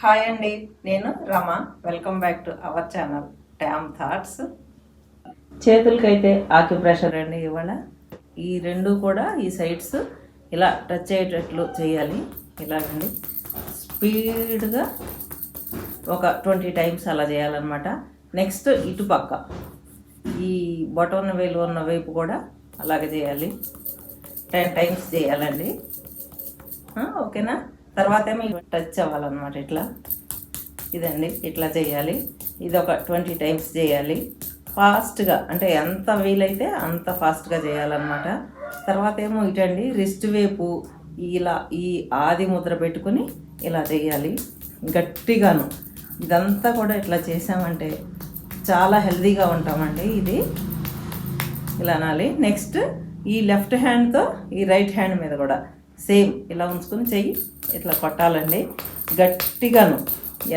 Hi అండి, నేను Rama. Welcome back to our channel Tam thoughts. చేతులకైతే ఆక్యుప్రెషర్ అండి. ఇవాళ ఈ రెండు కూడా ఈ సైడ్స్ ఇలా టచ్ అయ్యేటట్లు చేయాలి. ఇలాగండి స్పీడ్గా ఒక 20 టైమ్స్ అలా చేయాలన్నమాట. నెక్స్ట్ ఇటు పక్క ఈ బొటన వేలు ఉన్న వైపు కూడా అలాగే చేయాలి. 10 టైమ్స్ చేయాలండి. ఓకేనా? తర్వాత ఏమో టచ్ అవ్వాలన్నమాట. ఇదండి ఇట్లా చేయాలి. ఇది ఒక 20 టైమ్స్ చేయాలి. ఫాస్ట్గా, అంటే ఎంత వీలైతే అంత ఫాస్ట్గా చేయాలన్నమాట. తర్వాత ఏమో ఇటండి రిస్ట్ వైపు ఇలా ఈ ఆది ముద్ర పెట్టుకుని ఇలా చేయాలి గట్టిగాను. ఇదంతా కూడా ఇట్లా చేసామంటే చాలా హెల్తీగా ఉంటామండి. ఇది ఇలా అనాలి. నెక్స్ట్ ఈ లెఫ్ట్ హ్యాండ్తో ఈ రైట్ హ్యాండ్ మీద కూడా సేమ్ ఇలా ఉంచుకొని చెయ్యి ఇట్లా కొట్టాలండి గట్టిగాను.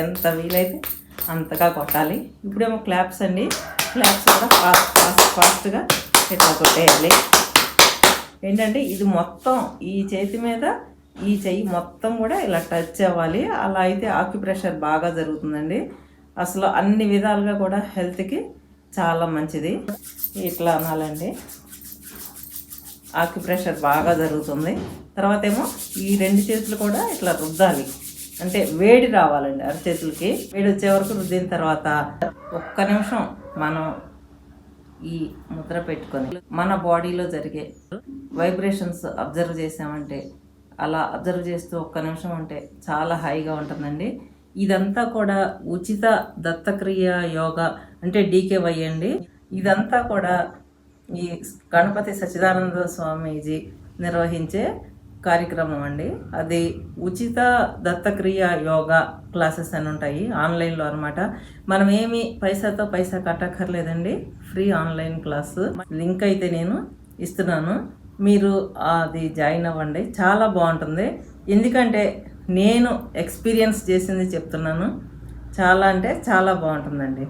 ఎంత వీలైతే అంతగా కొట్టాలి. ఇప్పుడేమో క్లాప్స్ అండి. క్లాప్స్ కూడా ఫాస్ట్గా ఇట్లా కొట్టేయాలి. ఏంటంటే ఇది మొత్తం ఈ చేతి మీద ఈ చెయ్యి మొత్తం కూడా ఇలా టచ్ అవ్వాలి. అలా అయితే ఆక్యుప్రెషర్ బాగా జరుగుతుందండి. అసలు అన్ని విధాలుగా కూడా హెల్త్కి చాలా మంచిది. ఇట్లా అనాలండి. ఆక్యుప్రెషర్ బాగా జరుగుతుంది. తర్వాత ఏమో ఈ రెండు చేతులు కూడా ఇట్లా రుద్దాలి. అంటే వేడి రావాలండి అరచేతులకి. వేడి వచ్చే వరకు రుద్దిన తర్వాత ఒక్క నిమిషం మనం ఈ ముద్ర పెట్టుకొని మన బాడీలో జరిగే వైబ్రేషన్స్ అబ్జర్వ్ చేసామంటే, అలా అబ్జర్వ్ చేస్తూ ఒక్క నిమిషం ఉంటే చాలా హాయిగా ఉంటుందండి. ఇదంతా కూడా ఉచిత దత్తక్రియ యోగా, అంటే DKY అండి. ఇదంతా కూడా ఈ గణపతి సచ్చిదానంద స్వామీజీ నిర్వహించే కార్యక్రమం అండి. అది ఉచిత దత్తక్రియ యోగా క్లాసెస్ అని ఉంటాయి ఆన్లైన్లో అనమాట. మనం ఏమి పైసా కట్టక్కర్లేదండి. ఫ్రీ ఆన్లైన్ క్లాసు లింక్ అయితే నేను ఇస్తున్నాను. మీరు అది జాయిన్ అవ్వండి. చాలా బాగుంటుంది. ఎందుకంటే నేను ఎక్స్పీరియన్స్ చేసింది చెప్తున్నాను. చాలా అంటే చాలా బాగుంటుందండి.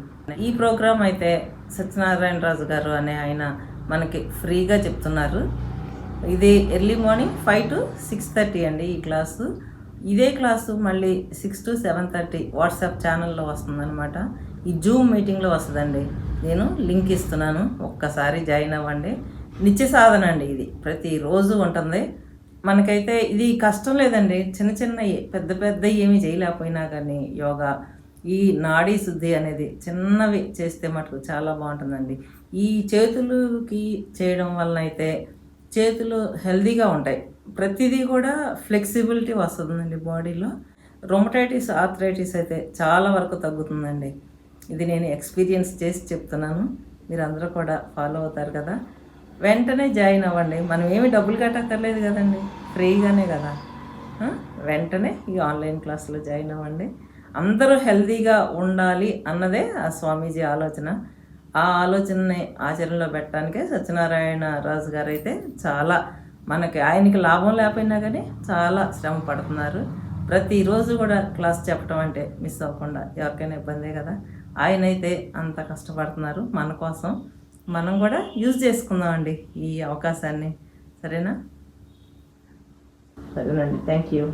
ఈ ప్రోగ్రాం అయితే సత్యనారాయణ రాజు గారు అనే ఆయన మనకి ఫ్రీగా చెప్తున్నారు. ఇది ఎర్లీ మార్నింగ్ 5 to 6:30 అండి ఈ క్లాసు. ఇదే క్లాసు మళ్ళీ 6 to 7:30 వాట్సాప్ ఛానల్లో వస్తుందన్నమాట. ఈ జూమ్ మీటింగ్లో వస్తుందండి. నేను లింక్ ఇస్తున్నాను, ఒక్కసారి జాయిన్ అవ్వండి. నిత్య సాధన అండి. ఇది ప్రతిరోజు ఉంటుంది. మనకైతే ఇది కష్టం లేదండి. చిన్నవి పెద్ద ఏమీ చేయలేకపోయినా కానీ యోగా, ఈ నాడీ శుద్ధి అనేది చిన్నవి చేస్తే మటుకు చాలా బాగుంటుందండి. ఈ చేతులకి చేయడం వలన అయితే చేతులు హెల్తీగా ఉంటాయి. ప్రతిదీ కూడా ఫ్లెక్సిబిలిటీ వస్తుందండి బాడీలో. రొమటైటిస్, ఆర్థరైటిస్ అయితే చాలా వరకు తగ్గుతుందండి. ఇది నేను ఎక్స్పీరియన్స్ చేసి చెప్తున్నాను. మీరు అందరూ కూడా ఫాలో అవుతారు కదా. వెంటనే జాయిన్ అవ్వండి. మనం ఏమి డబ్బులు కట్టక్కర్లేదు కదండి, ఫ్రీగానే కదా. వెంటనే ఈ ఆన్లైన్ క్లాసులో జాయిన్ అవ్వండి. అందరూ హెల్తీగా ఉండాలి అన్నదే ఆ స్వామీజీ ఆలోచన. ఆ ఆలోచనని ఆచరణలో పెట్టడానికే సత్యనారాయణ రాజు గారు అయితే చాలా ఆయనకి లాభం లేకపోయినా కానీ చాలా శ్రమ పడుతున్నారు. ప్రతిరోజు కూడా క్లాస్ చెప్పడం అంటే మిస్ అవ్వకుండా, ఎవరికైనా ఇబ్బందే కదా. ఆయన అయితే అంత కష్టపడుతున్నారు మన కోసం. మనం కూడా యూజ్ చేసుకుందామండి ఈ అవకాశాన్ని. సరేనా? సరేనండి. Thank you.